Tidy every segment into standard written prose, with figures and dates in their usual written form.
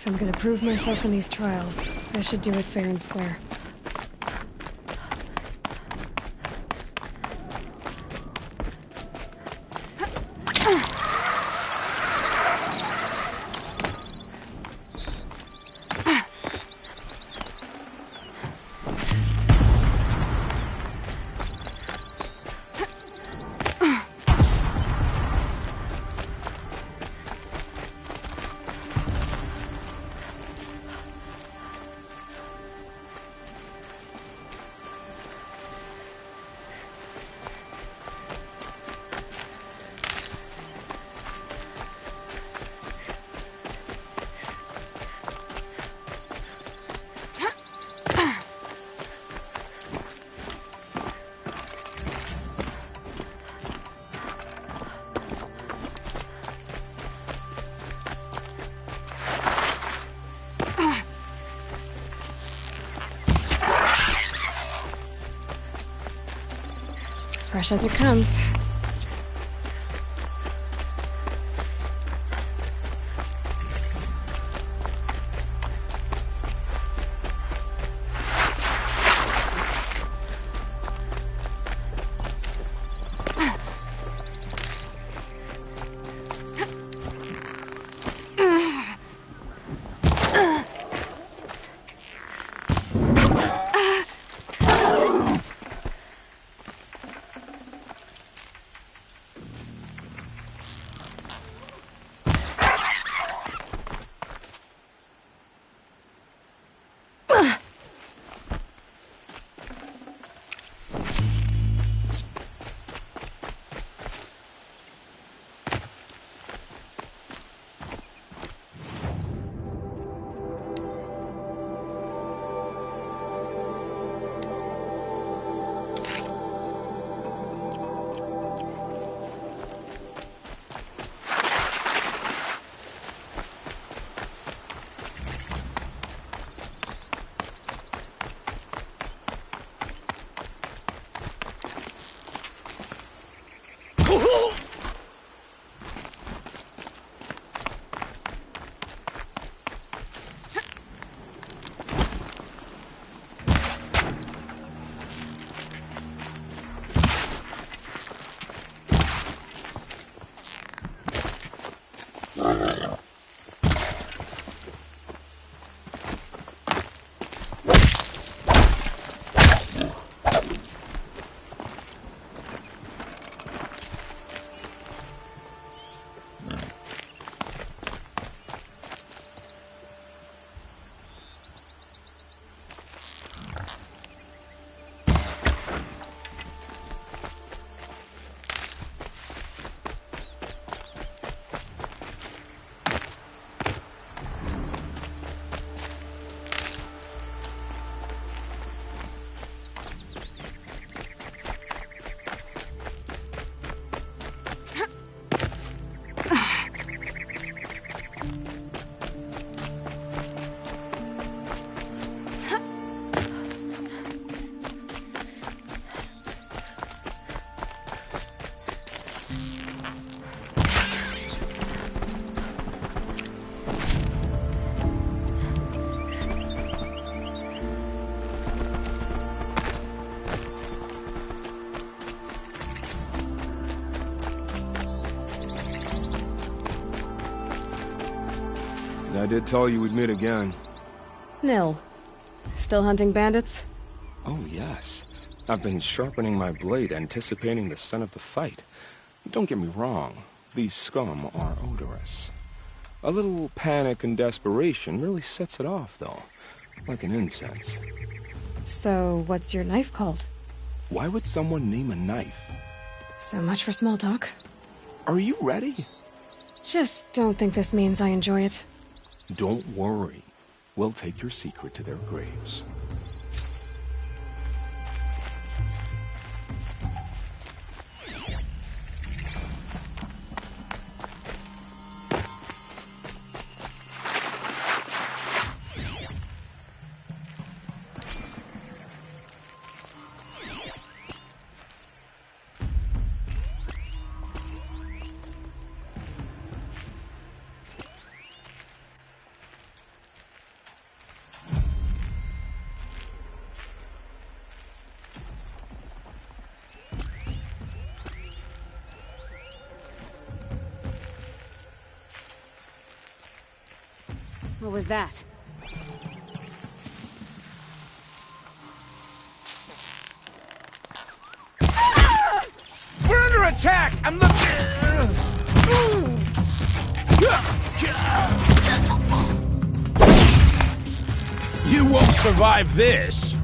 If I'm gonna prove myself in these trials, I should do it fair and square. Fresh as it comes. I did tell you we'd meet again. Nil. Still hunting bandits? Oh, yes. I've been sharpening my blade, anticipating the scent of the fight. Don't get me wrong. These scum are odorous. A little panic and desperation really sets it off, though. Like an incense. So, what's your knife called? Why would someone name a knife? So much for small talk. Are you ready? Just don't think this means I enjoy it. Don't worry. We'll take your secret to their graves. What was that? We're under attack! I'm You won't survive this!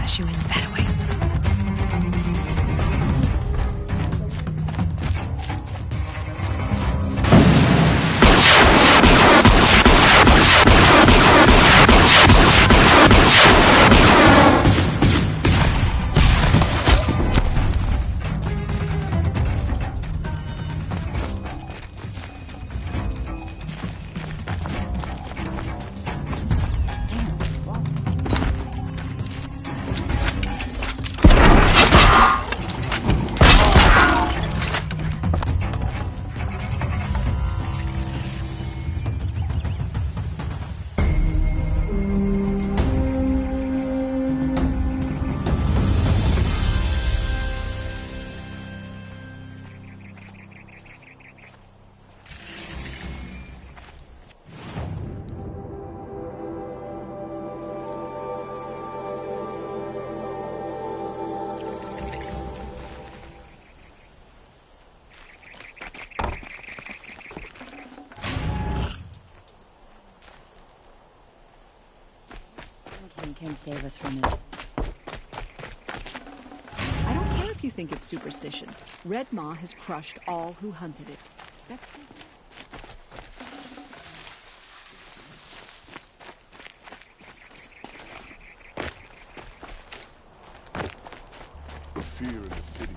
She went that way. Can save us from this. I don't care if you think it's superstition. Red Maw has crushed all who hunted it. The fear in the city.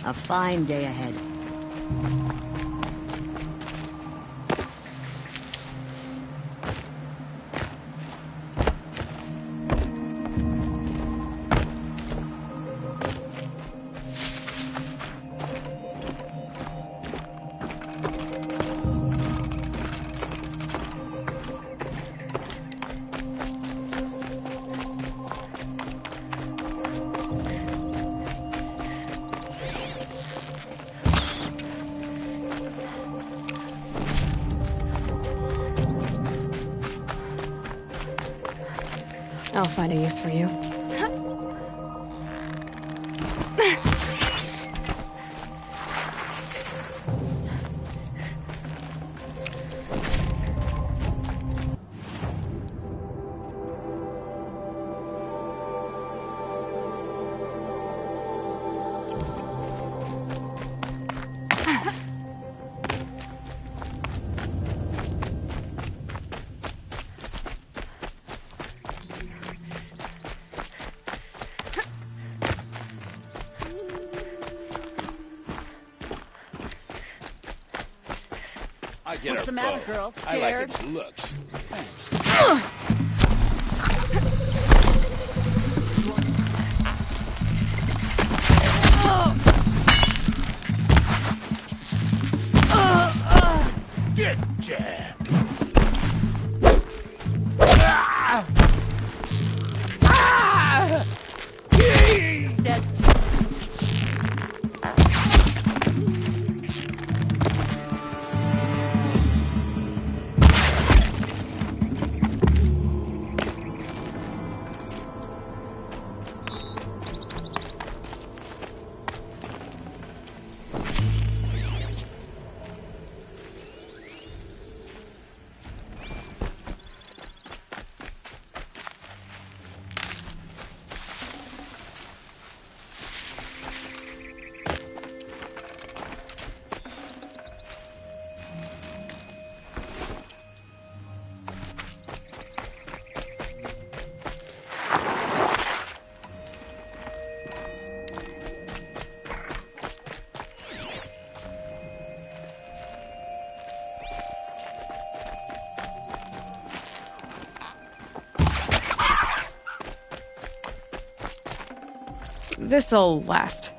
A fine day ahead. I'll find a use for you. I get What's her the matter, bow. girl? I like Scared? its looks. Get jabbed. Ah! Ah! Yee! Dead. This'll last.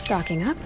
Stocking up.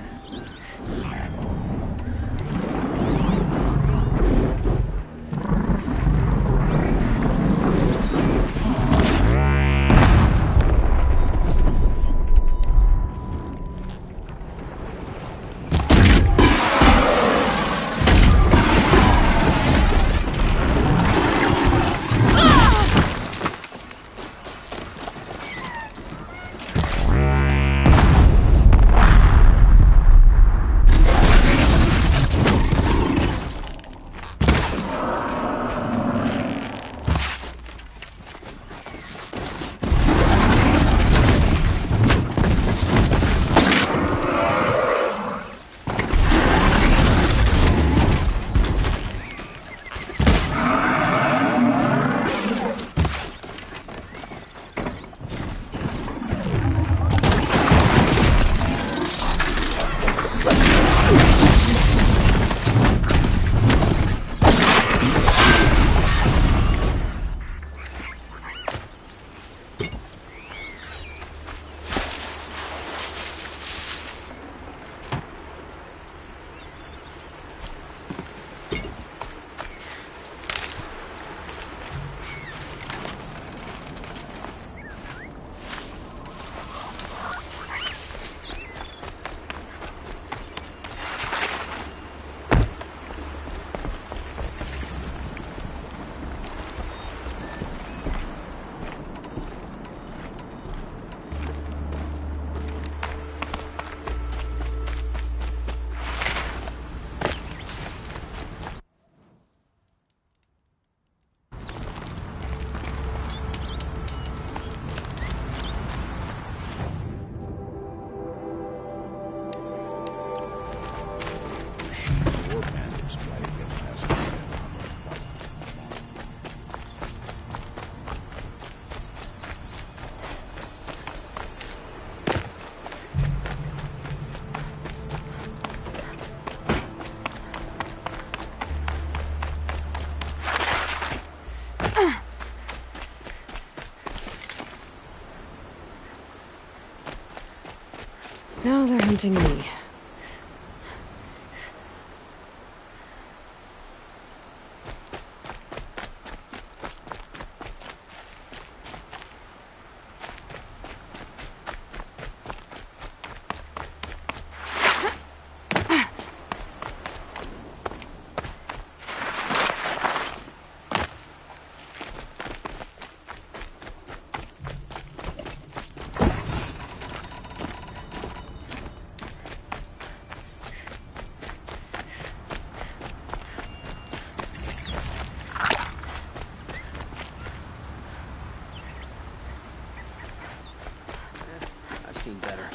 confronting me. I've seen better.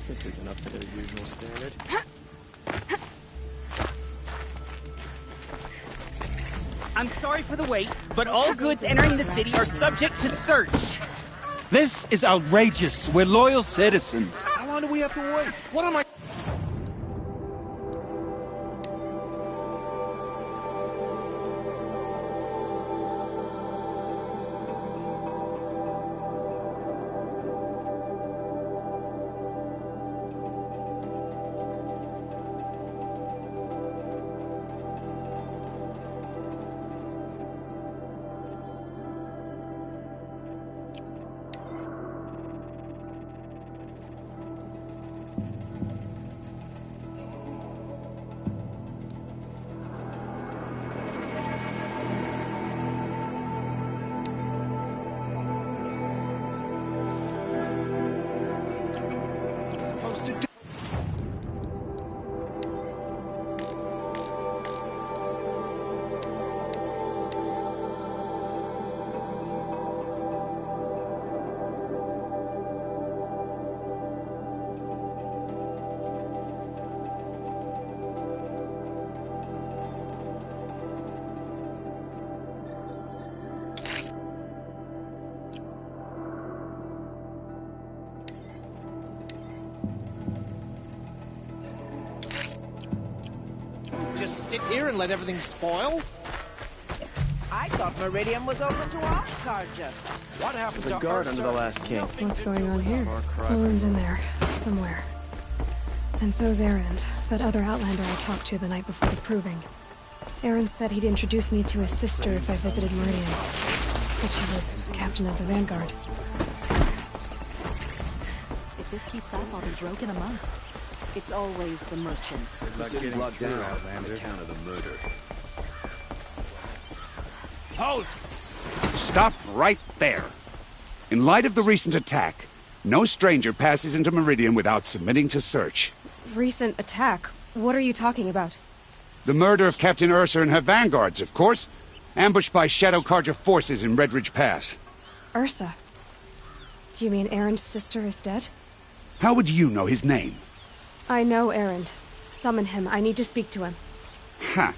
This isn't up to their usual standard. I'm sorry for the wait, but all goods entering the city are subject to search. This is outrageous. We're loyal citizens. How long do we have to wait? What am I... supposed to do? Just sit here and let everything spoil? I thought Meridian was open to all Carja. What happened There's a to guard Ursa? under the last king. What's going on here? Far cry. Owen's in there, somewhere. And so's Erend, that other Outlander I talked to the night before the proving. Erend said he'd introduce me to his sister if I visited Meridian. Said she was captain of the Vanguard. If this keeps up, I'll be broke in a month. It's always the merchants. The city's locked down on account of the murder. Halt! Stop right there. In light of the recent attack, no stranger passes into Meridian without submitting to search. Recent attack? What are you talking about? The murder of Captain Ursa and her vanguards, of course. Ambushed by Shadow Carja forces in Redridge Pass. Ursa? You mean Erend's sister is dead? How would you know his name? I know Erend. Summon him. I need to speak to him. Ha!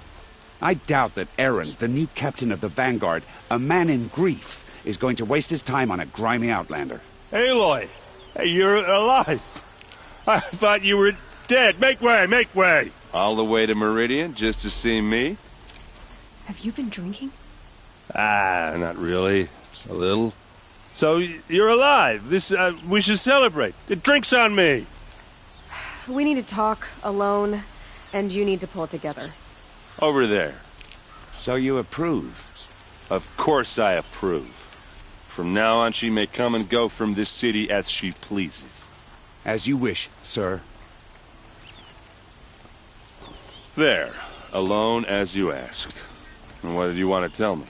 I doubt that Erend, the new captain of the Vanguard, a man in grief, is going to waste his time on a grimy outlander. Aloy! Hey, you're alive! I thought you were dead. Make way, make way! All the way to Meridian just to see me? Have you been drinking? Ah, not really. A little. So, you're alive. This, we should celebrate. The drink's on me! We need to talk, alone, and you need to pull it together. Over there. So you approve? Of course I approve. From now on, she may come and go from this city as she pleases. As you wish, sir. There. Alone as you asked. And what did you want to tell me?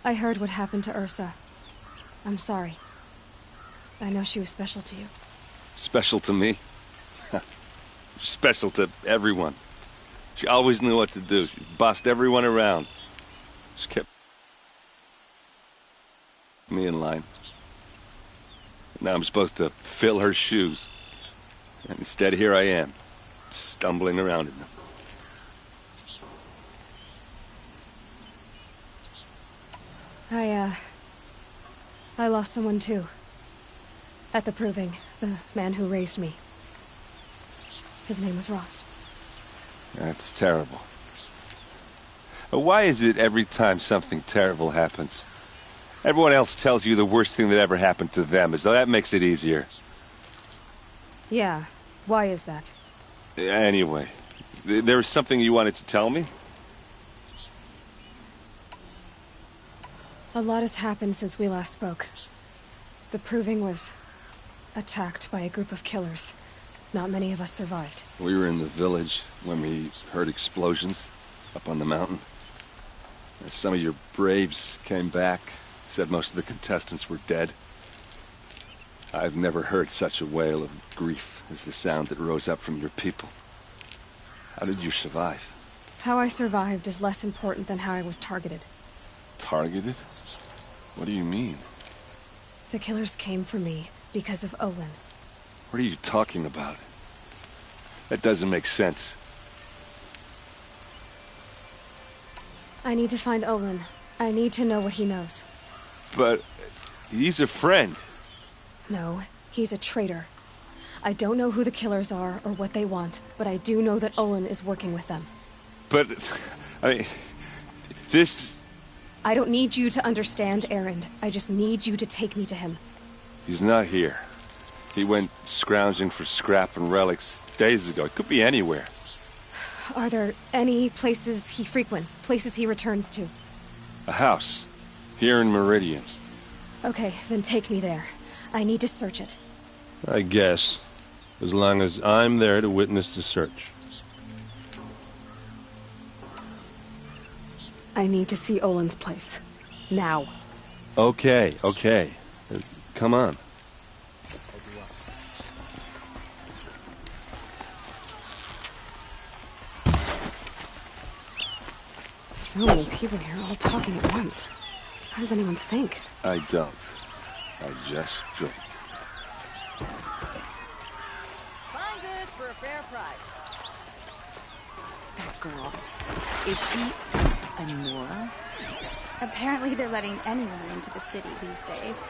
I heard what happened to Ursa. I'm sorry. I know she was special to you. Special to me? Special to everyone. She always knew what to do. She bossed everyone around. She kept me in line. Now I'm supposed to fill her shoes. And instead, here I am, stumbling around in them. I lost someone too. At the proving, the man who raised me. His name was Rost. That's terrible. Why is it every time something terrible happens, everyone else tells you the worst thing that ever happened to them, as though that makes it easier? Yeah, why is that? Anyway, there was something you wanted to tell me? A lot has happened since we last spoke. The proving was attacked by a group of killers. Not many of us survived. We were in the village when we heard explosions up on the mountain. Some of your braves came back, said most of the contestants were dead. I've never heard such a wail of grief as the sound that rose up from your people. How did you survive? How I survived is less important than how I was targeted. Targeted? What do you mean? The killers came for me because of Olin. What are you talking about? That doesn't make sense. I need to find Olin. I need to know what he knows. But he's a friend. No, he's a traitor. I don't know who the killers are or what they want, but I do know that Olin is working with them. But, I mean, this... I don't need you to understand, Erend. I just need you to take me to him. He's not here. He went scrounging for scrap and relics days ago. It could be anywhere. Are there any places he frequents? Places he returns to? A house. Here in Meridian. Okay, then take me there. I need to search it. I guess. As long as I'm there to witness the search. I need to see Olin's place. Now. Okay. Come on. So many people here, all talking at once. How does anyone think? I don't. I just drink. Fine goods for a fair price. That girl. Is she a Nora? Apparently they're letting anyone into the city these days.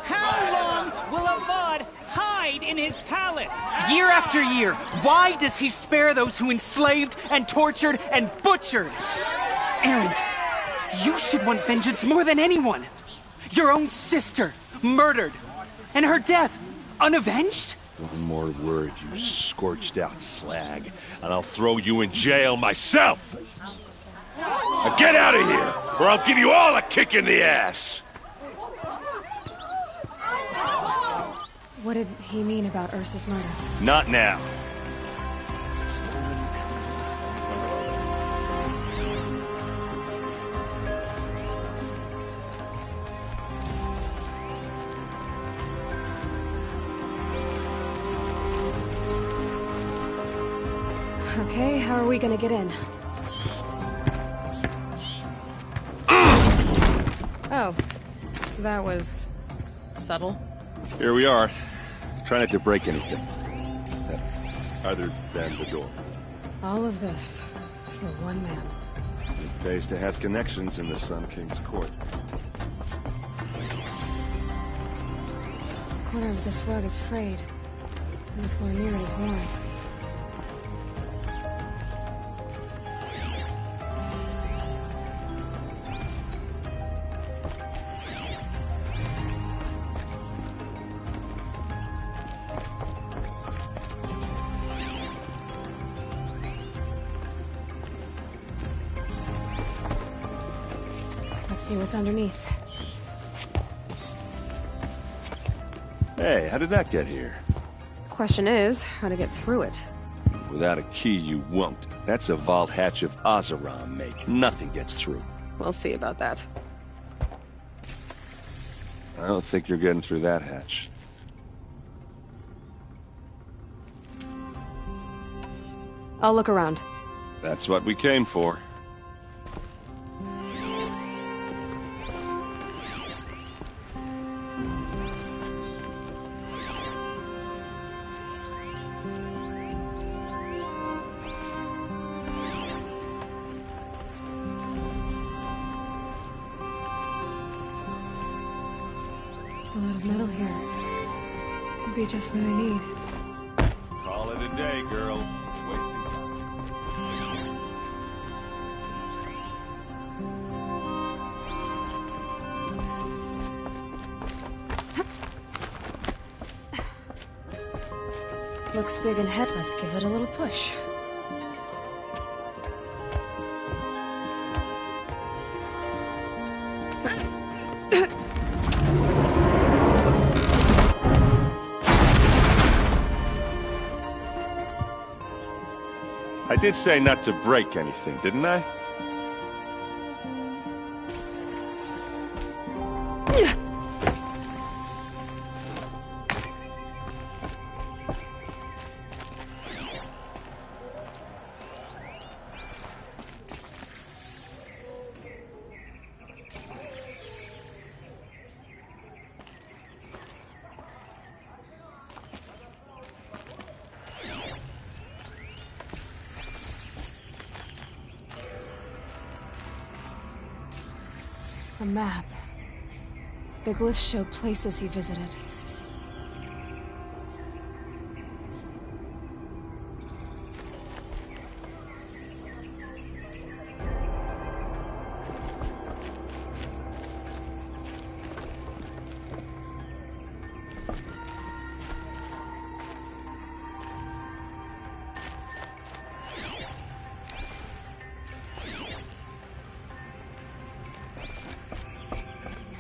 How long will Avad hide in his palace? Year after year, why does he spare those who enslaved and tortured and butchered? Erend, you should want vengeance more than anyone. Your own sister, murdered, and her death, unavenged? One more word, you scorched-out slag, and I'll throw you in jail myself! Now get out of here, or I'll give you all a kick in the ass! What did he mean about Ursa's murder? Not now. Okay, how are we gonna get in? Oh, that was subtle. Here we are. Try not to break anything. Other than the door. All of this for one man. It pays to have connections in the Sun King's court. The corner of this rug is frayed, and the floor near it is worn. see what's underneath. Hey, how did that get here? Question is, how to get through it. Without a key, you won't. That's a vault hatch of Oseram make. Nothing gets through. We'll see about that. I don't think you're getting through that hatch. I'll look around. That's what we came for. A lot of metal here. Would be just what I need. Call it a day, girl. Wasting time. Looks big and heavy. Let's give it a little push. I did say not to break anything, didn't I? A map. The glyphs show places he visited.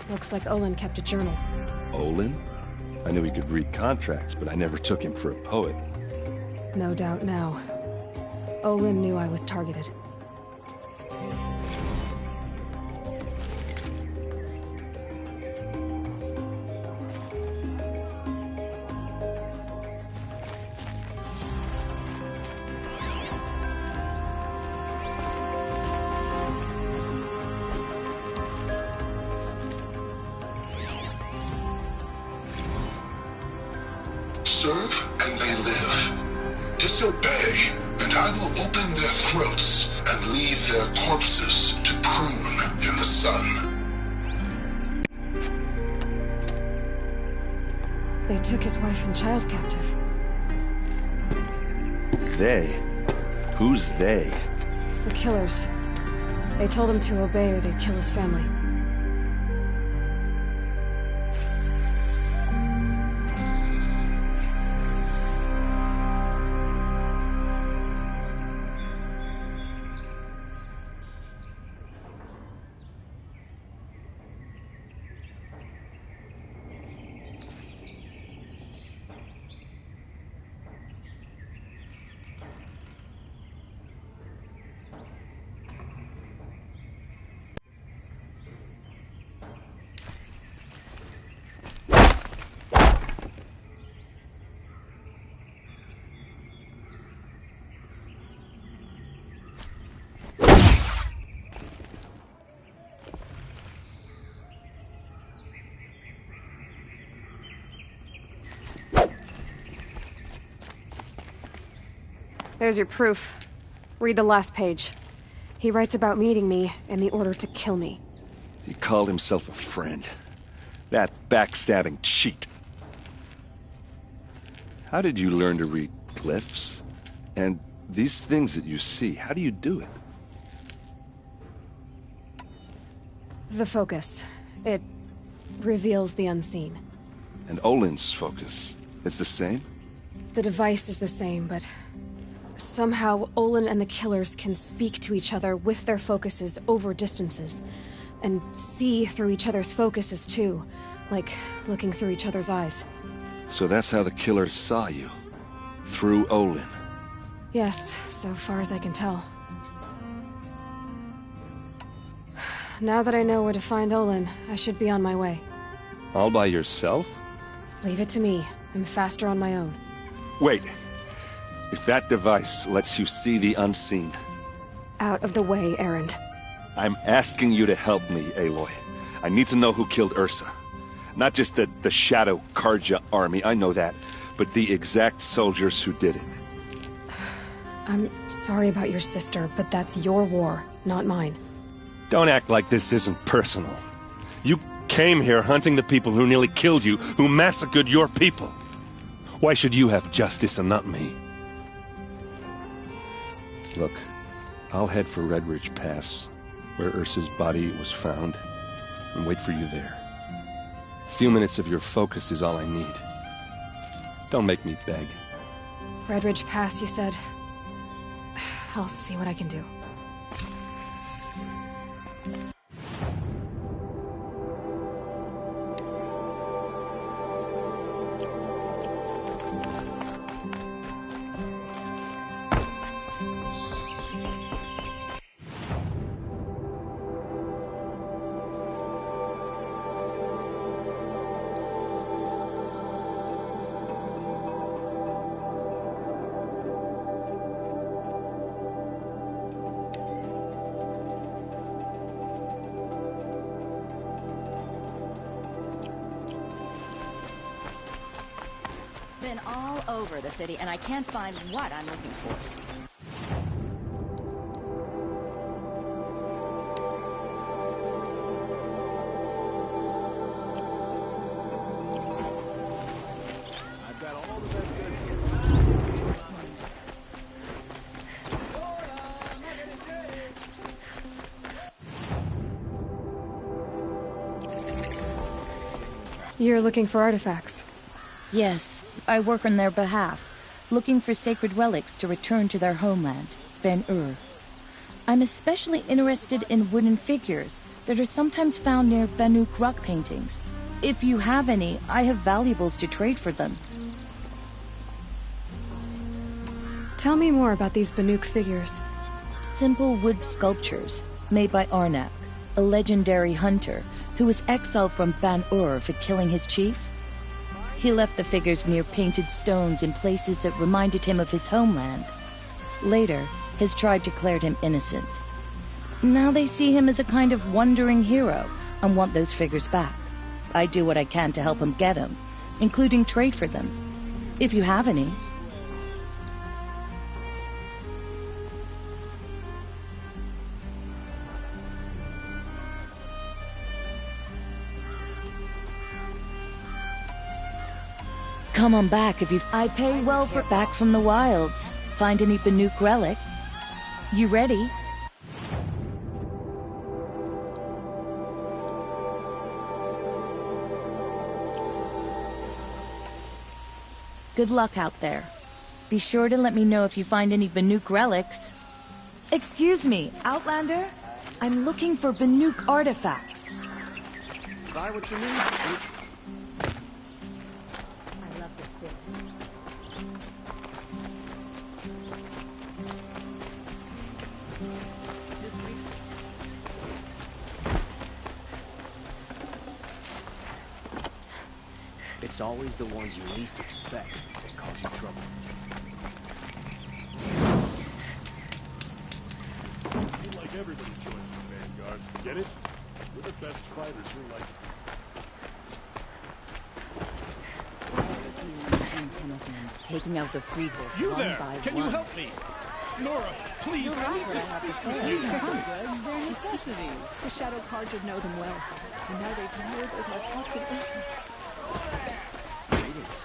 Looks like Olin kept a journal. Olin? I knew he could read contracts, but I never took him for a poet. No doubt now. Olin knew I was targeted. Serve and they live. Disobey, and I will open their throats and leave their corpses to prune in the sun. They took his wife and child captive. They? Who's they? The killers. They told him to obey or they'd kill his family. There's your proof. Read the last page. He writes about meeting me and the order to kill me. He called himself a friend. That backstabbing cheat. How did you learn to read glyphs? And these things that you see, how do you do it? The focus. It reveals the unseen. And Olin's focus, it's the same? The device is the same, but somehow Olin and the killers can speak to each other with their focuses over distances. And see through each other's focuses, too. Like, looking through each other's eyes. So that's how the killers saw you. Through Olin. Yes, so far as I can tell. Now that I know where to find Olin, I should be on my way. All by yourself? Leave it to me. I'm faster on my own. Wait. If that device lets you see the unseen... Out of the way, Erend. I'm asking you to help me, Aloy. I need to know who killed Ursa. Not just the Shadow Karja army, I know that, but the exact soldiers who did it. I'm sorry about your sister, but that's your war, not mine. Don't act like this isn't personal. You came here hunting the people who nearly killed you, who massacred your people. Why should you have justice and not me? Look, I'll head for Red Ridge Pass, where Ursa's body was found, and wait for you there. A few minutes of your focus is all I need. Don't make me beg. Red Ridge Pass, you said? I'll see what I can do. Been all over the city, and I can't find what I'm looking for. I've got all the best goods. You're looking for artifacts? Yes, I work on their behalf, looking for sacred relics to return to their homeland, Ben-Ur. I'm especially interested in wooden figures that are sometimes found near Banuk rock paintings. If you have any, I have valuables to trade for them. Tell me more about these Banuk figures. Simple wood sculptures, made by Arnak, a legendary hunter who was exiled from Ban-Ur for killing his chief. He left the figures near painted stones in places that reminded him of his homeland. Later, his tribe declared him innocent. Now they see him as a kind of wandering hero and want those figures back. I do what I can to help him get them, including trade for them. If you have any. Come on back if you... I pay well for back from the wilds. Find any Banuk relic? You ready? Good luck out there. Be sure to let me know if you find any Banuk relics. Excuse me, Outlander? I'm looking for Banuk artifacts. Buy what you need. It's always the ones you least expect that cause you trouble. Feel like everybody joins the Vanguard. Get it? We're the best fighters who like. Taking out the Freehold You one there! by Can one. you help me? Nora, please, You're I right, need what I have to to say. speak to These you. hunts, they're necessities. The Shadow Karja know them well. And now they've murdered my captain Ursa. Greetings.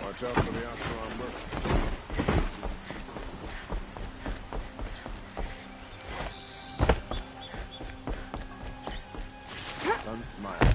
Watch out for the Aslan merchants. Sun smile.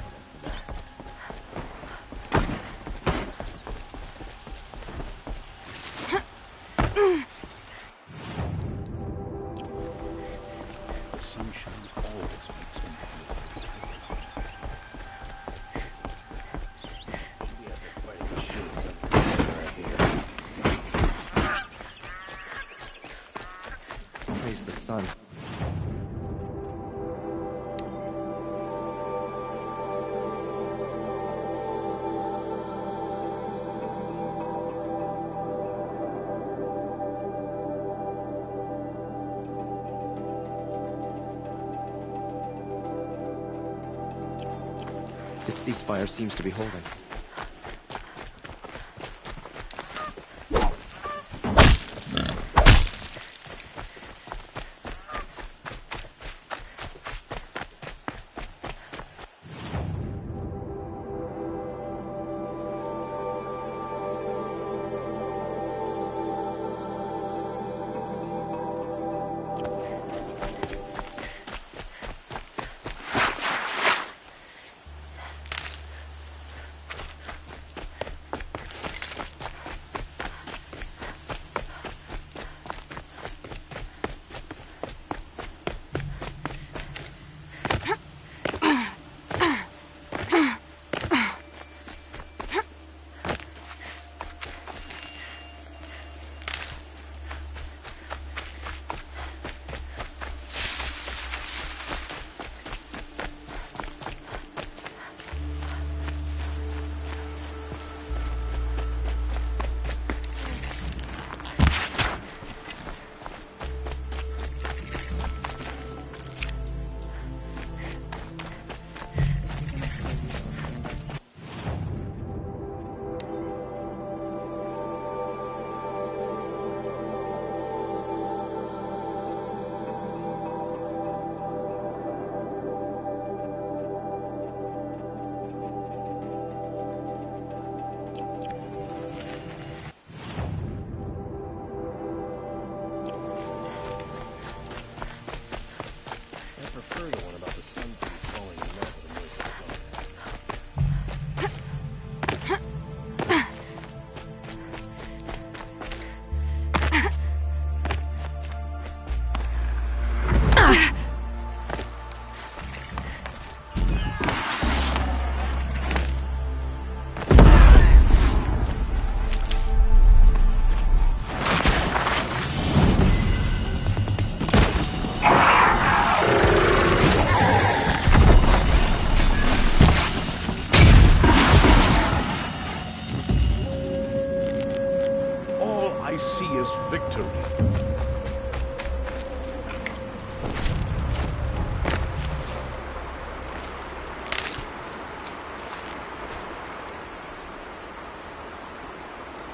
sun. This ceasefire seems to be holding.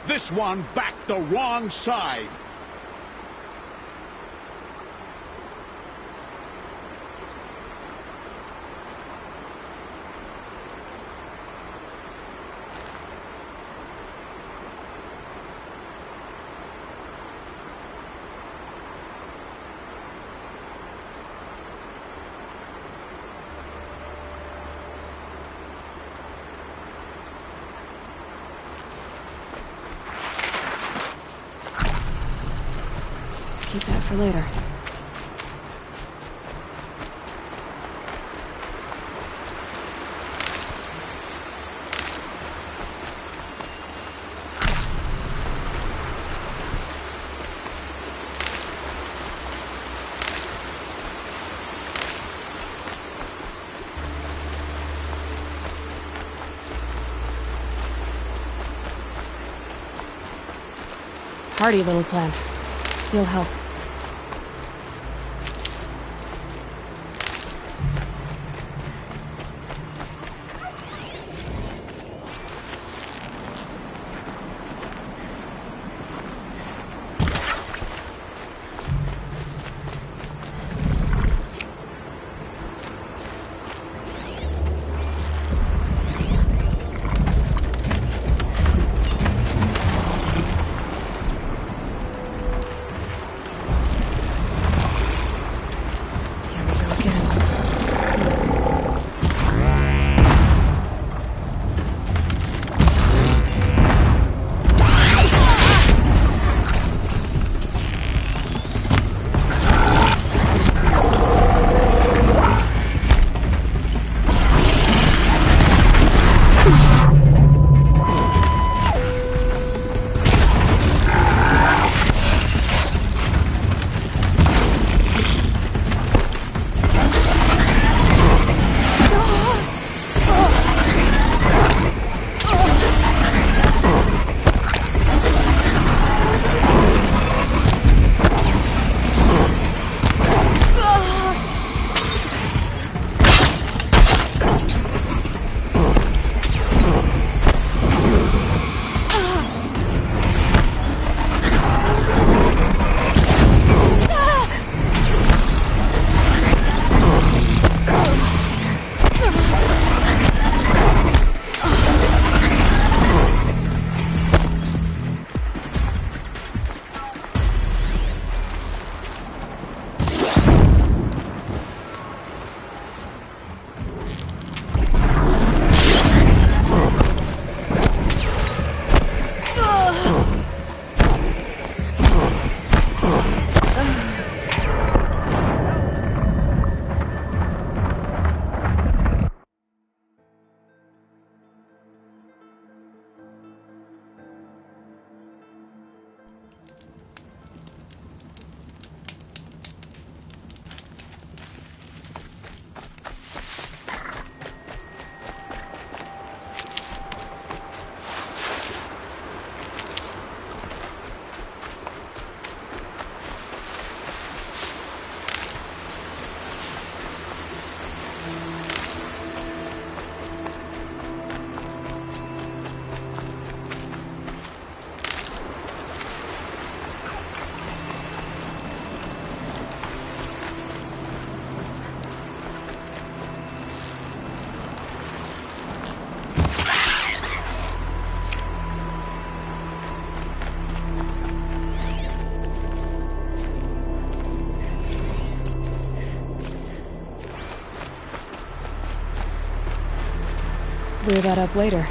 This one backed the wrong side. Keep that for later. Hardy little plant. You'll help. clear that up later.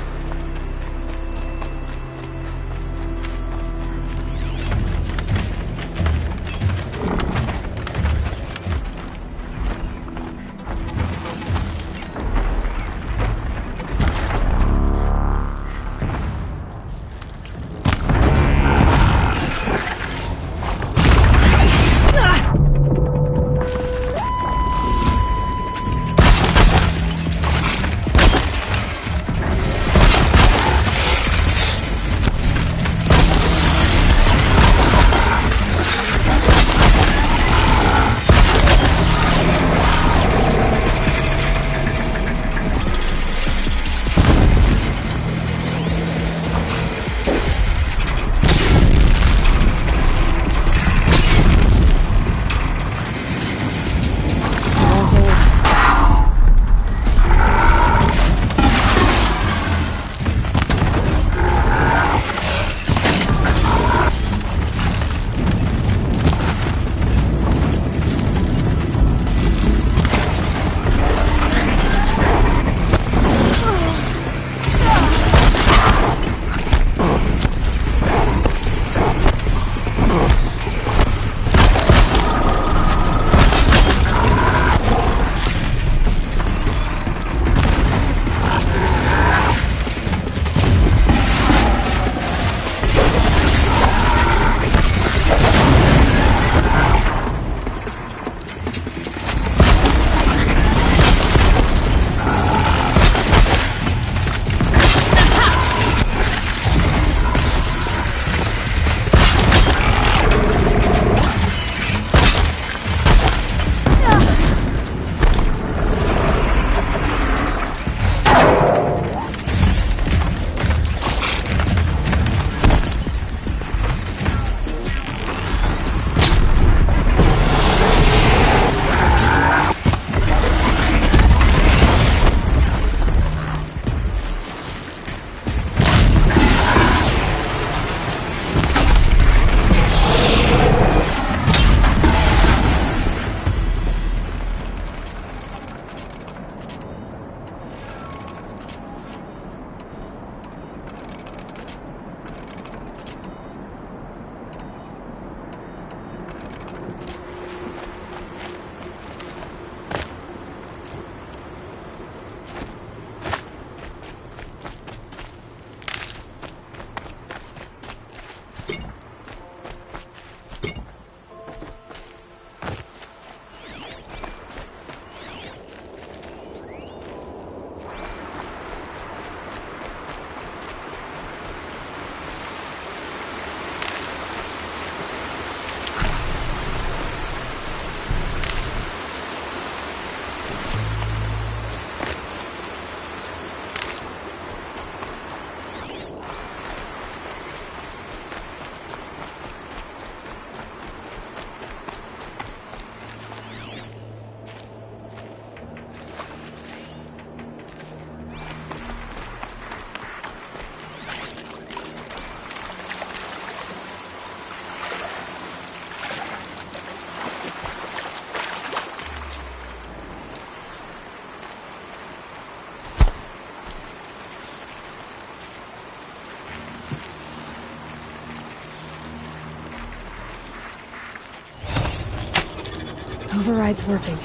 Override's working.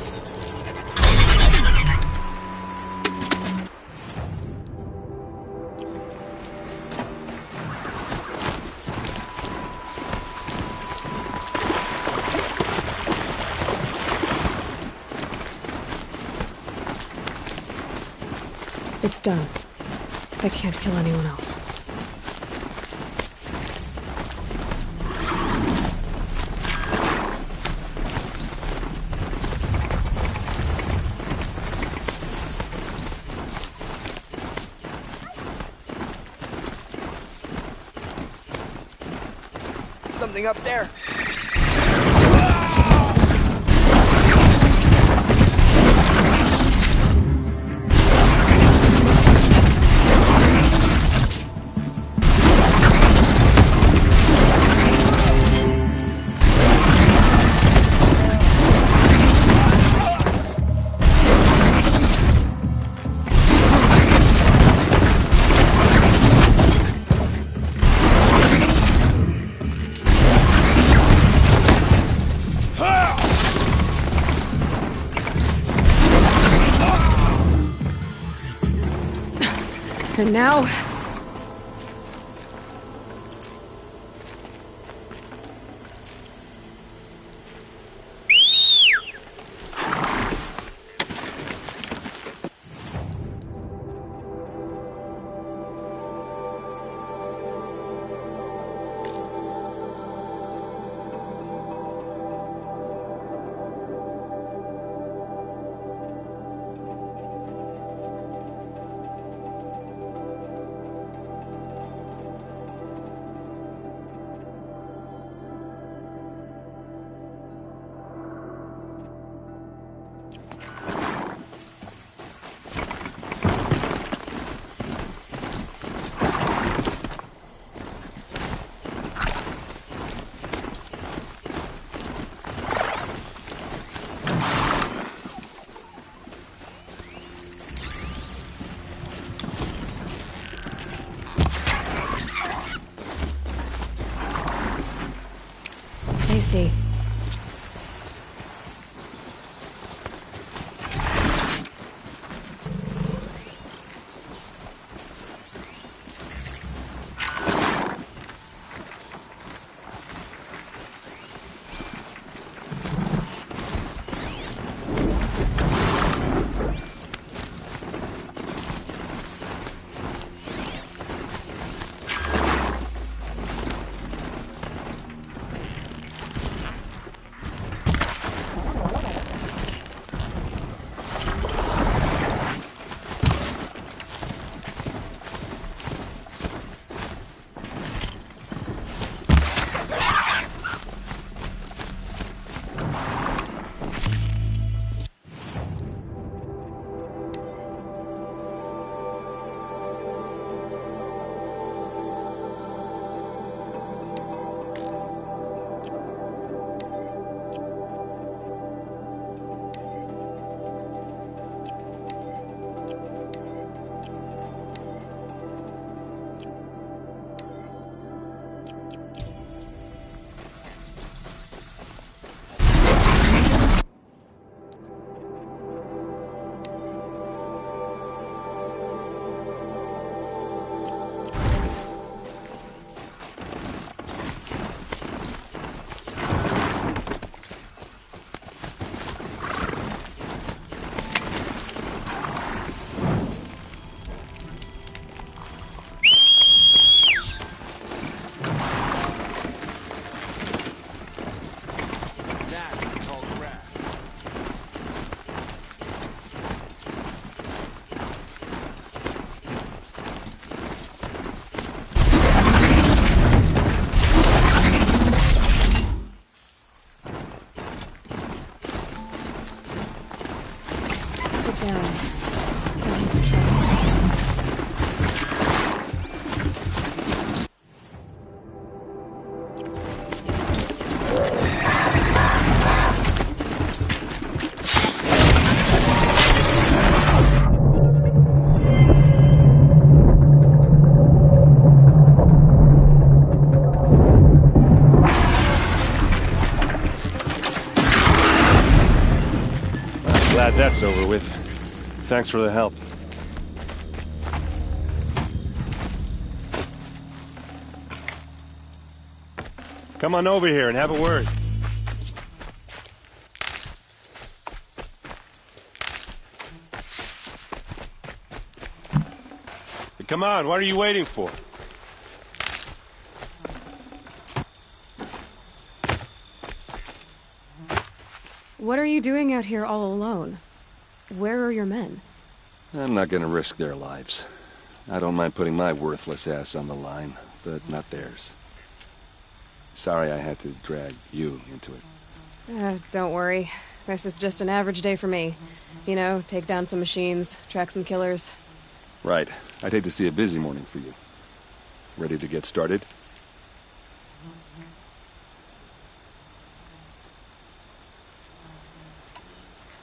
It's done. I can't kill anyone else. Something up there. And now... Tasty. Glad that's over with. Thanks for the help. Come on over here and have a word. Come on, what are you waiting for? What are you doing out here all alone? Where are your men? I'm not gonna risk their lives. I don't mind putting my worthless ass on the line, but not theirs. Sorry I had to drag you into it. Don't worry. This is just an average day for me. You know, take down some machines, track some killers. Right. I'd hate to see a busy morning for you. Ready to get started?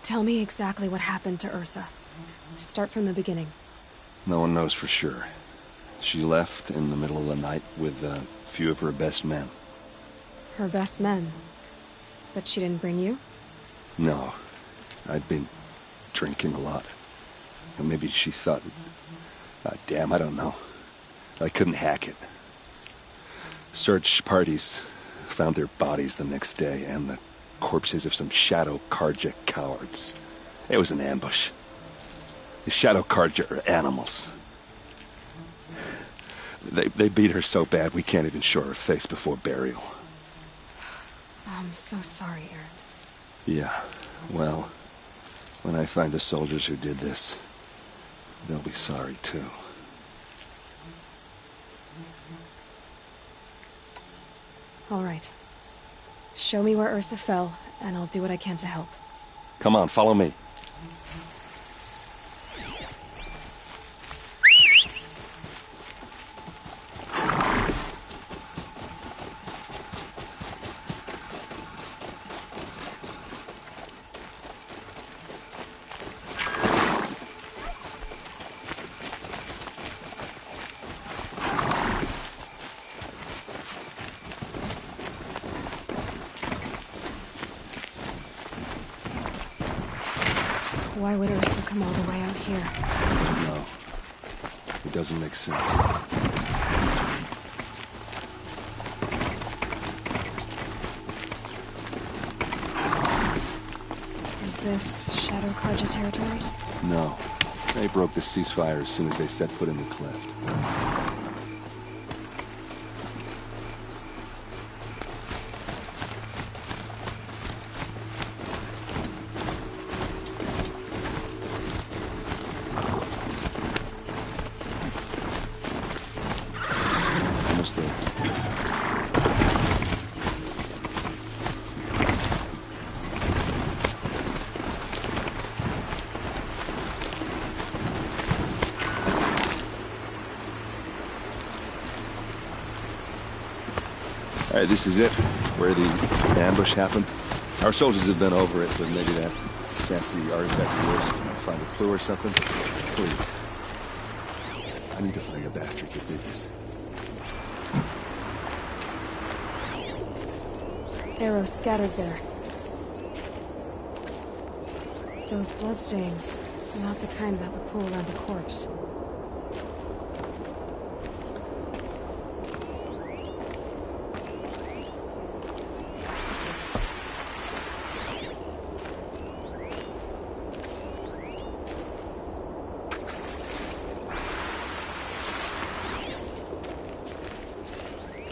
Tell me exactly what happened to Ursa. Start from the beginning. No one knows for sure. She left in the middle of the night with a few of her best men. Her best men? But she didn't bring you? No. I'd been drinking a lot. Or maybe she thought Damn, I don't know. I couldn't hack it. Search parties found their bodies the next day and the corpses of some Shadow Karja cowards. It was an ambush. The Shadow Karja are animals. They beat her so bad we can't even show her face before burial. I'm so sorry, Erend. Yeah, well, when I find the soldiers who did this, they'll be sorry too. All right. Show me where Ursa fell, and I'll do what I can to help. Come on, follow me. Why would Ursa come all the way out here? I don't know. It doesn't make sense. Is this Shadow Karja territory? No. They broke the ceasefire as soon as they set foot in the cleft. Almost there. All right, this is it, where the ambush happened. Our soldiers have been over it, but maybe that fancy artifact of yours can find a clue or something. Please. I need to find the bastards that did this. Arrows scattered there. Those bloodstains are not the kind that would pool around a corpse.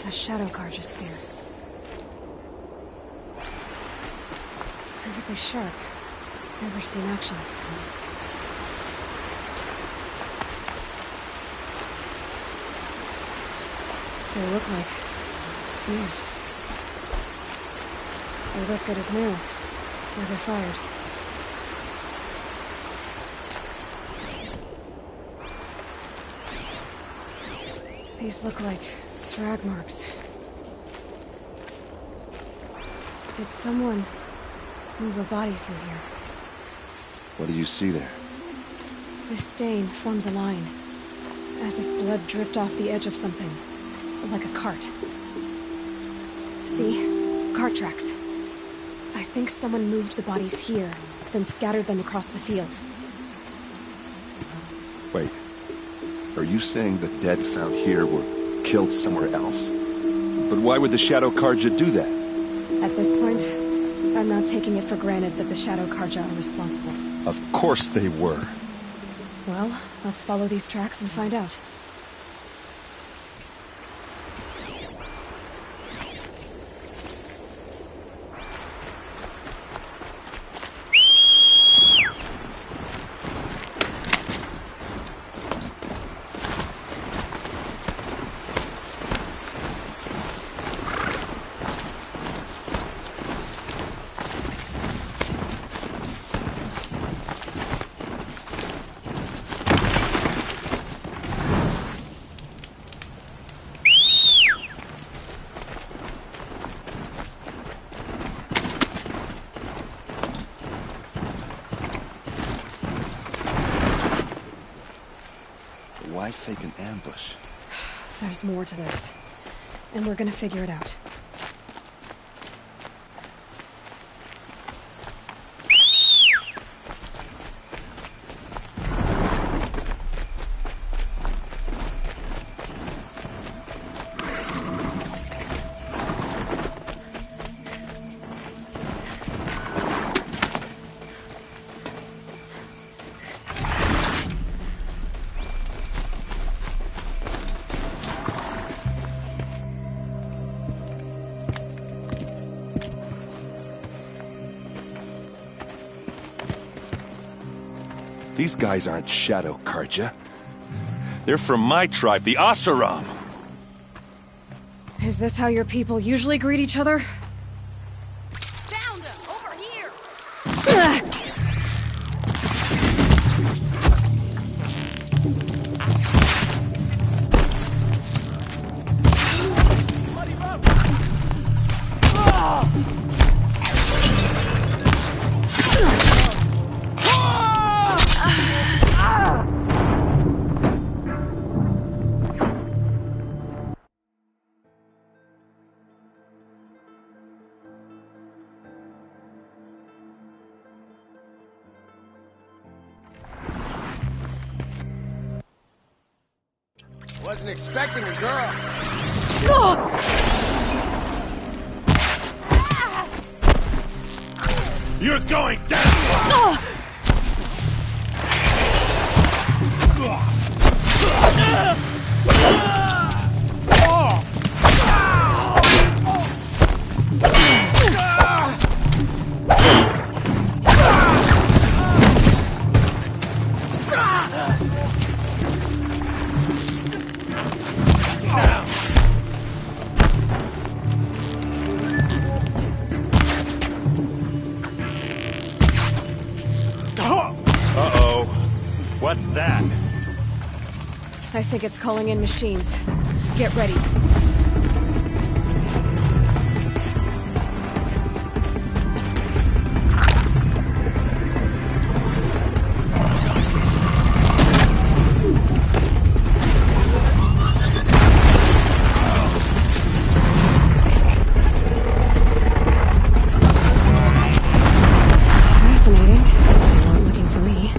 A Shadow Karja spear. It's perfectly sharp. Never seen action. They look like smears. They look good as new. Never fired. These look like drag marks. Did someone move a body through here? What do you see there? This stain forms a line, as if blood dripped off the edge of something, like a cart. See? Cart tracks. I think someone moved the bodies here, then scattered them across the field. Wait. Are you saying the dead found here were killed somewhere else? But why would the Shadow Karja do that? At this point, I'm not taking it for granted that the Shadow Karja are responsible. Of course they were. Well, let's follow these tracks and find out. Why fake an ambush? There's more to this, and we're gonna figure it out. These guys aren't Shadow Karja. They're from my tribe, the Oseram. Is this how your people usually greet each other? Found him! Over here! Wasn't expecting a girl. You're going down! Uh-oh. What's that? I think it's calling in machines. Get ready. Fascinating. They weren't looking for me.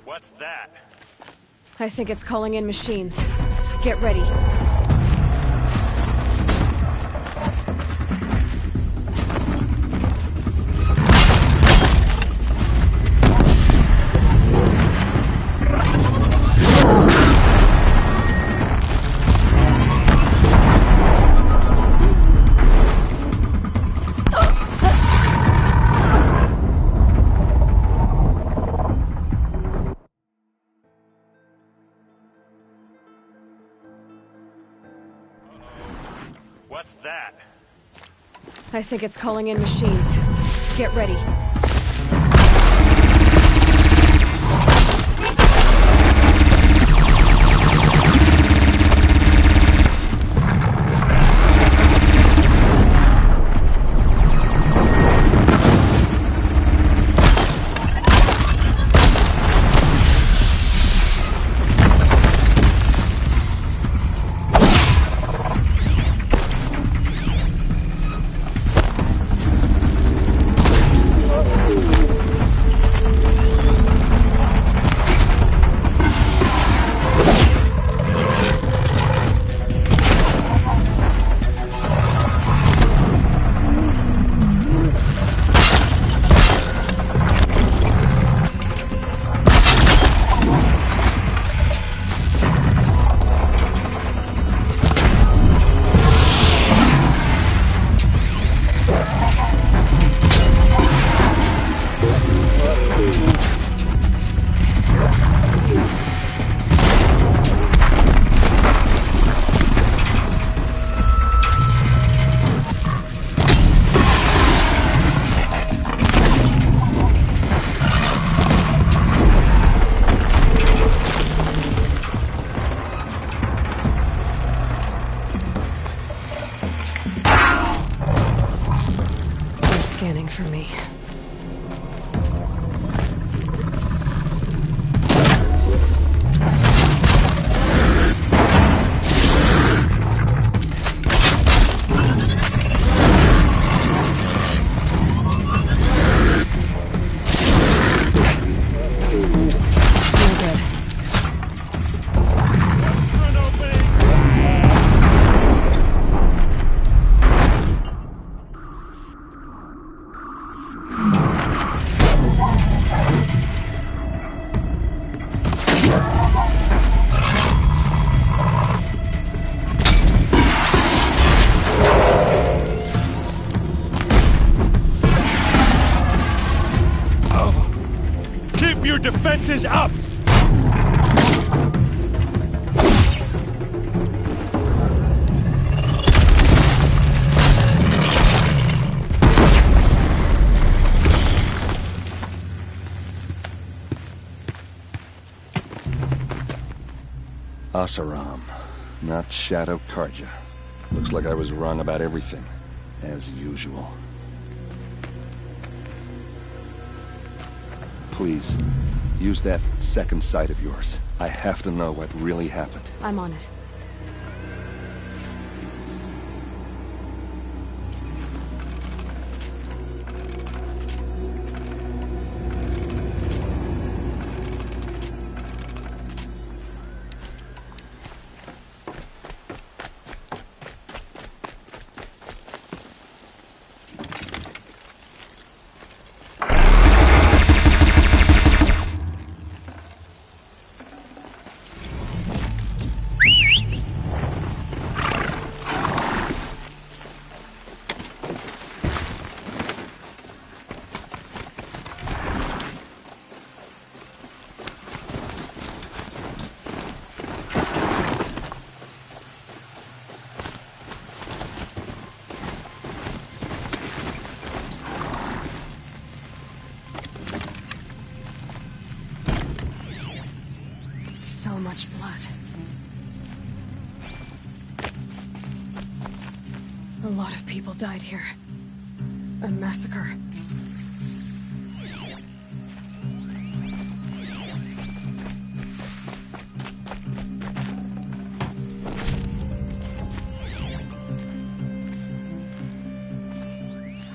What's that? I think it's calling in machines. Get ready. What's that? I think it's calling in machines. Get ready. Keep your defenses up! Asaram, not Shadow Karja. Looks like I was wrong about everything, as usual. Please, use that second sight of yours. I have to know what really happened. I'm on it. So much blood. A lot of people died here. A massacre.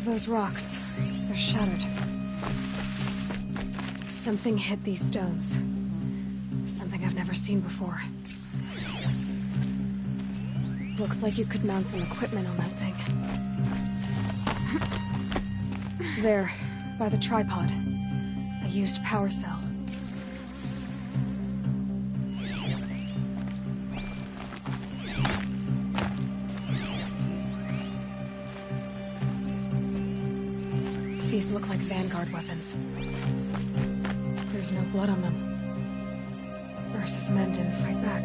Those rocks, they're shattered. Something hit these stones. Something I've never seen before. Looks like you could mount some equipment on that thing. There, by the tripod. A used power cell. These look like Vanguard weapons. There's no blood on them. Ursa's men didn't fight back.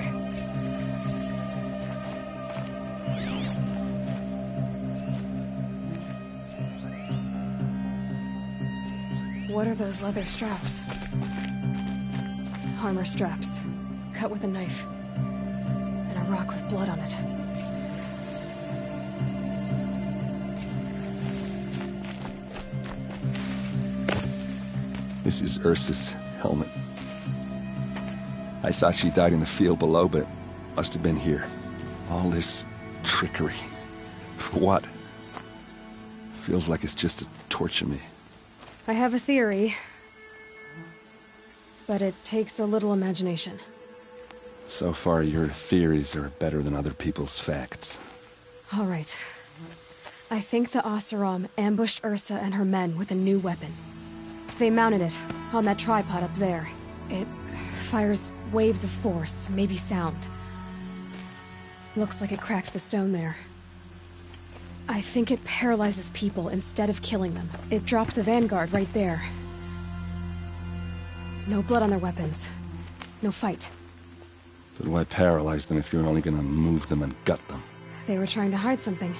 What are those leather straps? Armor straps, cut with a knife, and a rock with blood on it. This is Ursa's helmet. I thought she died in the field below, but it must have been here. All this trickery. For what? Feels like it's just to torture me. I have a theory, but it takes a little imagination. So far, your theories are better than other people's facts. All right. I think the Oseram ambushed Ursa and her men with a new weapon. They mounted it on that tripod up there. It fires waves of force, maybe sound. Looks like it cracked the stone there. I think it paralyzes people instead of killing them. It dropped the Vanguard right there. No blood on their weapons. No fight. But why paralyze them if you're only gonna move them and gut them? They were trying to hide something.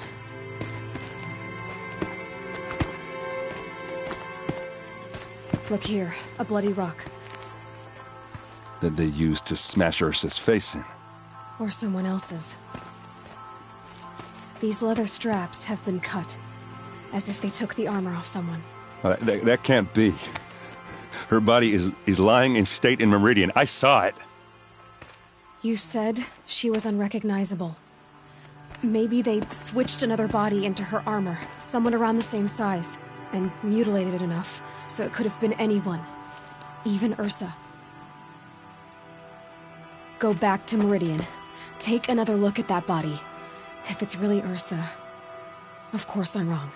Look here, a bloody rock. That they used to smash Ursa's face in. Or someone else's. These leather straps have been cut, as if they took the armor off someone. That can't be. Her body is lying in state in Meridian. I saw it. You said she was unrecognizable. Maybe they switched another body into her armor, someone around the same size, and mutilated it enough so it could have been anyone. Even Ursa. Go back to Meridian. Take another look at that body. If it's really Ursa, of course I'm wrong.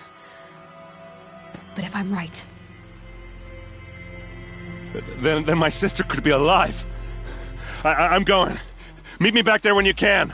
But if I'm right... Then my sister could be alive. I'm going. Meet me back there when you can.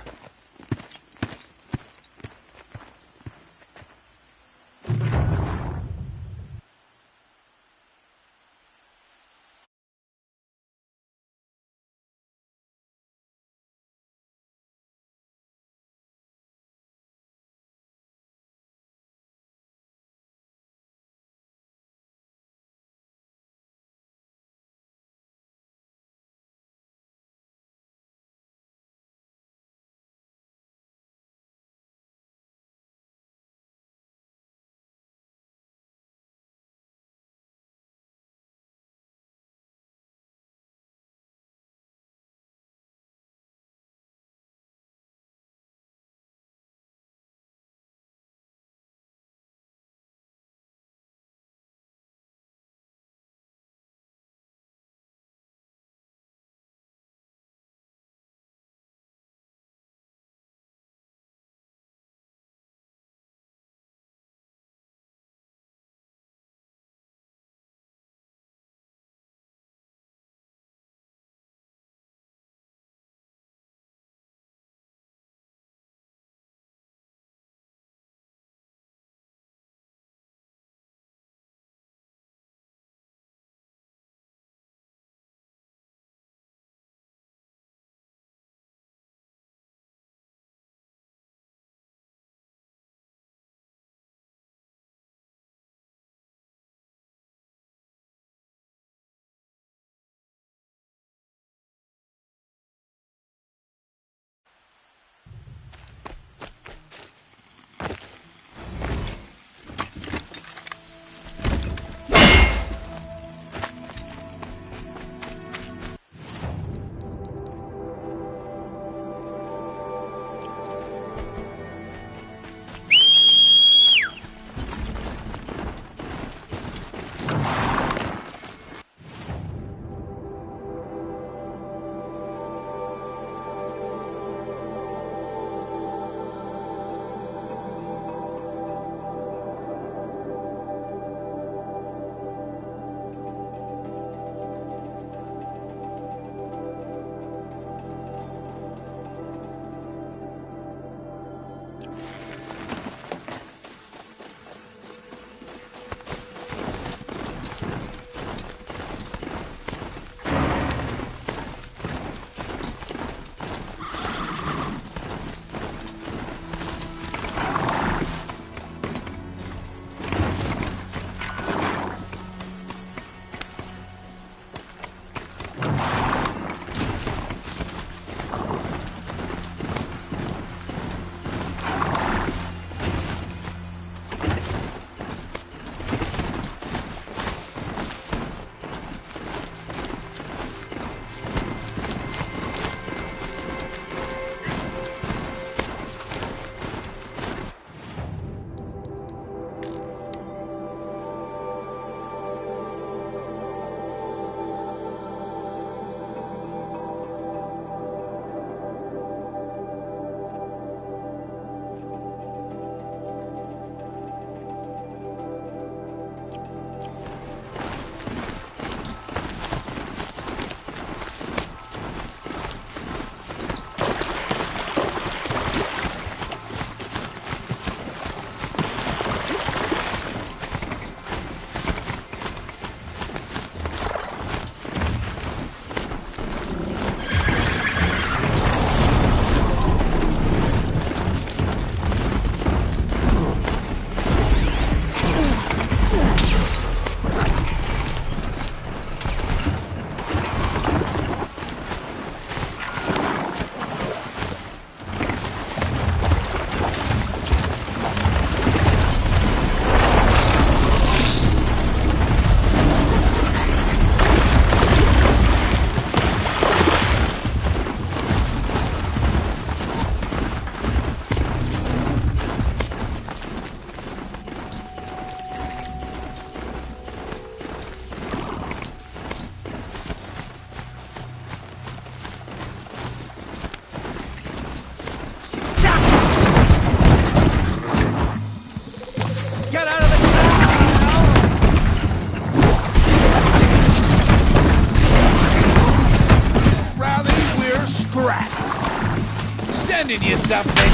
handing you something.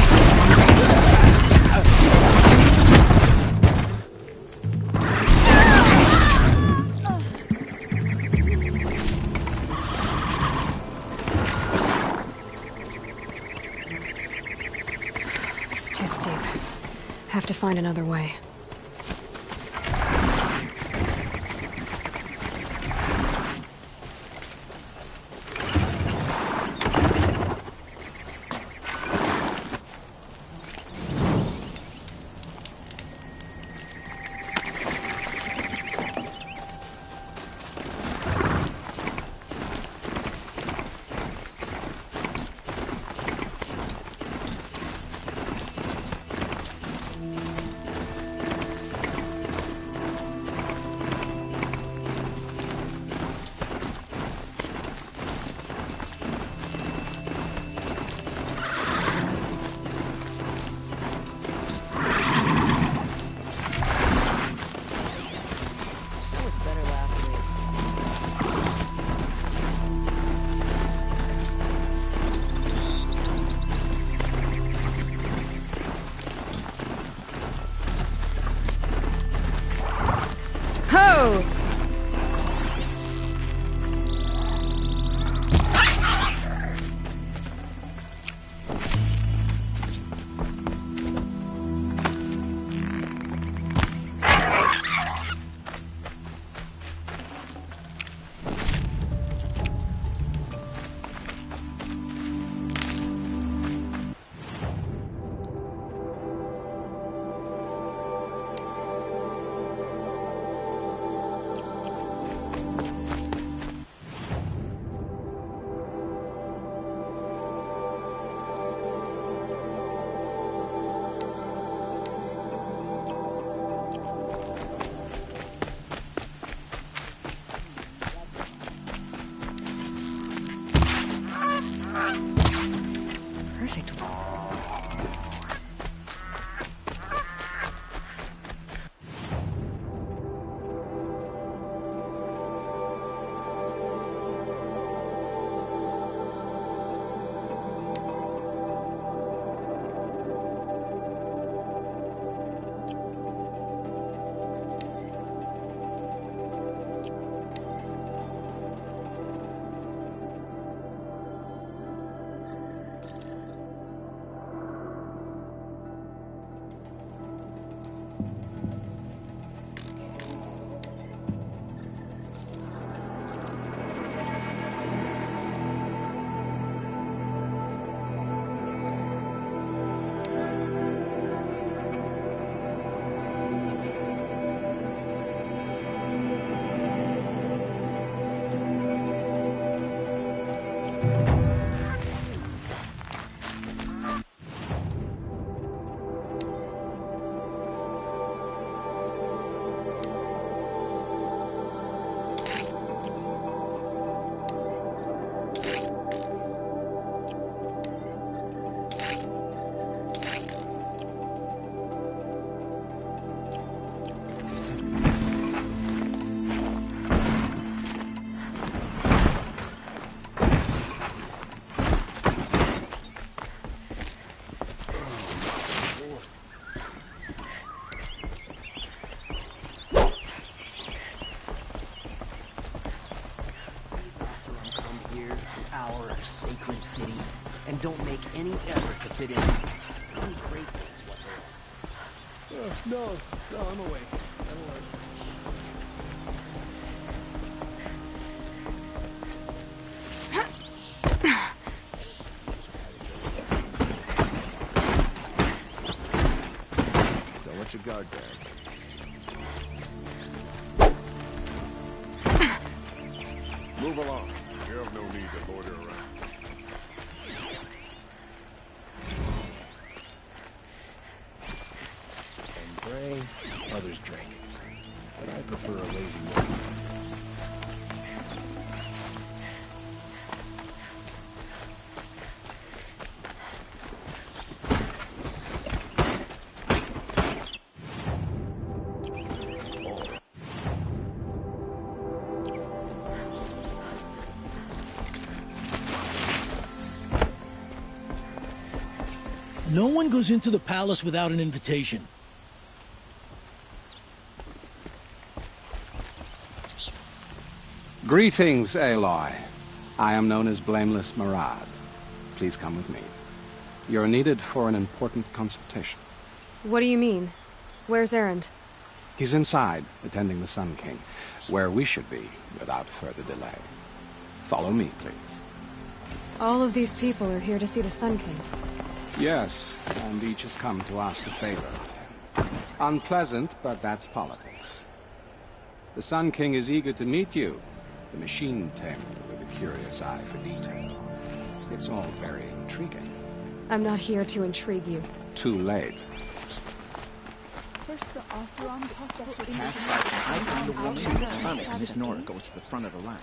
It's too steep. Have to find another way. Ho! Perfect. Our sacred city, and don't make any effort to fit in. Only great things what they are. No, I'm away. Don't worry. Don't let your guard down. Move along. You have no need to loiter around. Some pray, others drink. But I prefer a lazy wilderness. No one goes into the palace without an invitation. Greetings, Aloy. I am known as Blameless Murad. Please come with me. You're needed for an important consultation. What do you mean? Where's Erend? He's inside, attending the Sun King, where we should be without further delay. Follow me, please. All of these people are here to see the Sun King. Yes, and each has come to ask a favor of him. Unpleasant, but that's politics. The Sun King is eager to meet you, the machine tamer with a curious eye for detail. It's all very intriguing. I'm not here to intrigue you. Too late. First, the Oseram possible Cast by the height of the woman, Onyx and Miss Nora goes to the front of the line.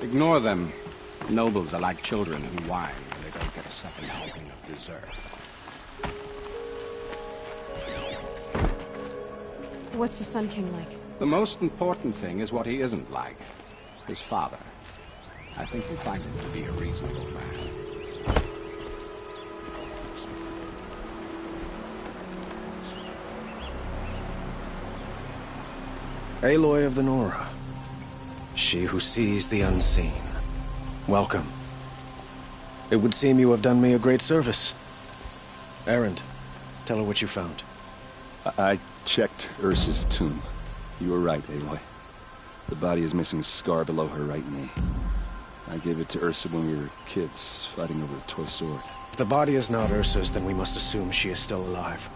Ignore them. Nobles are like children who whine when they don't get a second helping of dessert. What's the Sun King like? The most important thing is what he isn't like. His father. I think you'll find him to be a reasonable man. Aloy of the Nora. She who sees the unseen. Welcome. It would seem you have done me a great service. Erend, tell her what you found. I checked Ursa's tomb. You were right, Aloy. The body is missing a scar below her right knee. I gave it to Ursa when we were kids, fighting over a toy sword. If the body is not Ursa's, then we must assume she is still alive.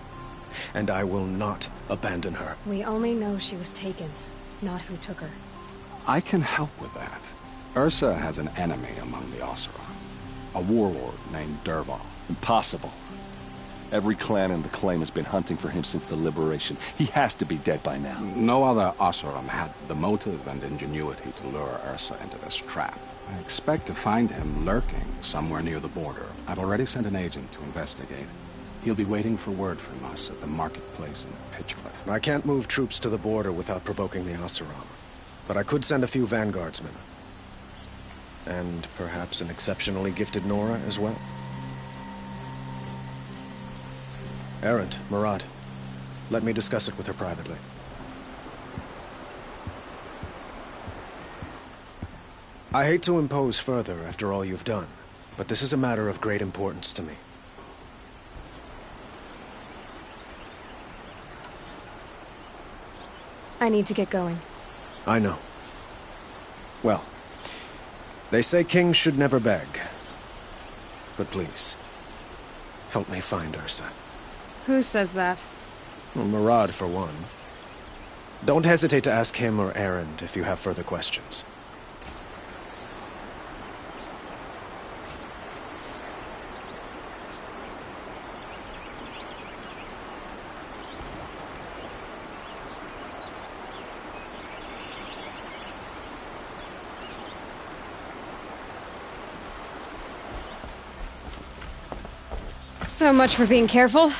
And I will not abandon her. We only know she was taken, not who took her. I can help with that. Ursa has an enemy among the Oseram. A warlord named Dervahl. Impossible. Every clan in the claim has been hunting for him since the liberation. He has to be dead by now. No other Oseram had the motive and ingenuity to lure Ursa into this trap. I expect to find him lurking somewhere near the border. I've already sent an agent to investigate. He'll be waiting for word from us at the marketplace in Pitchcliff. I can't move troops to the border without provoking the Oseram. But I could send a few vanguardsmen. And perhaps an exceptionally gifted Nora as well. Erend, Murad, let me discuss it with her privately. I hate to impose further after all you've done, but this is a matter of great importance to me. I need to get going. I know. Well, they say kings should never beg. But please, help me find Ursa. Who says that? Well, Murad, for one. Don't hesitate to ask him or Erend if you have further questions. So much for being careful.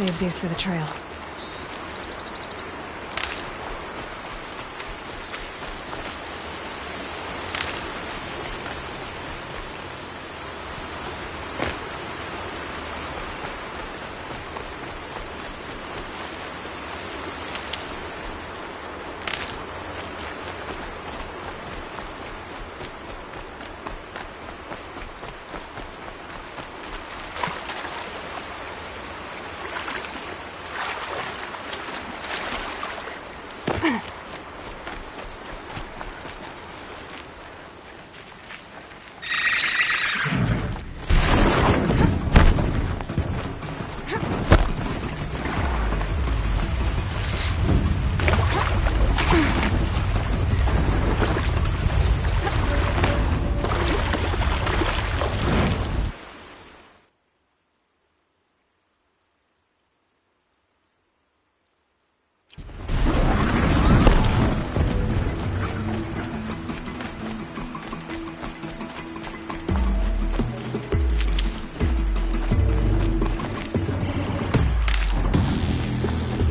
save these for the trail.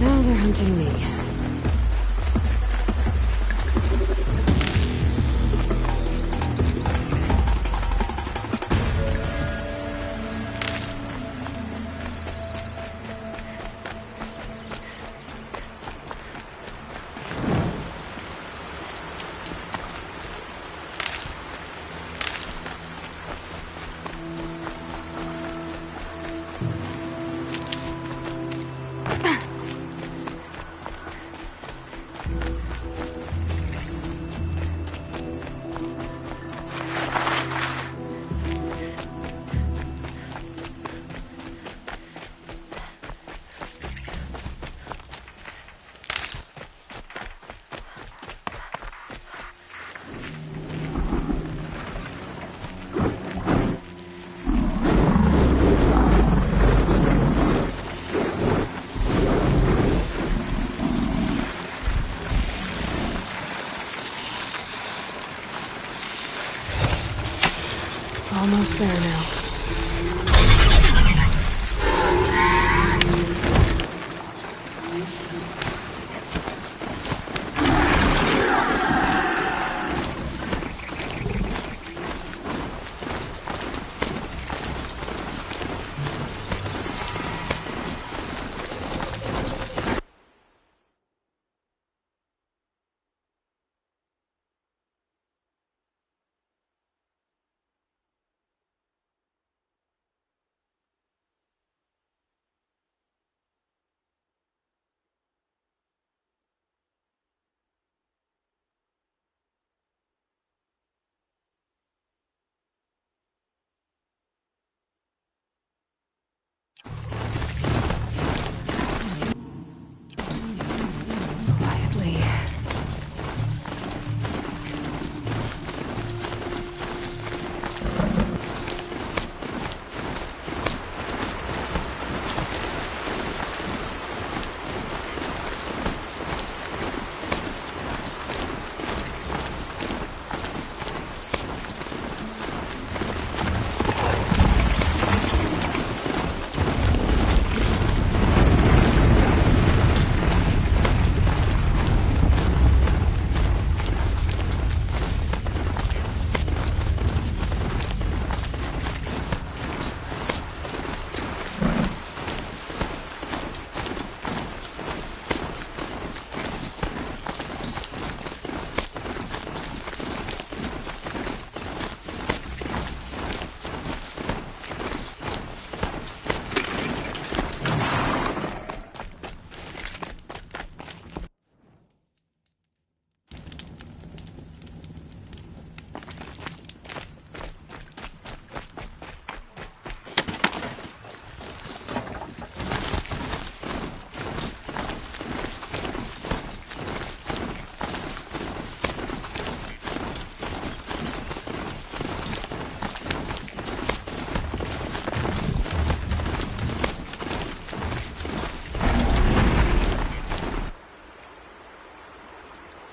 Now they're hunting me. Almost there now.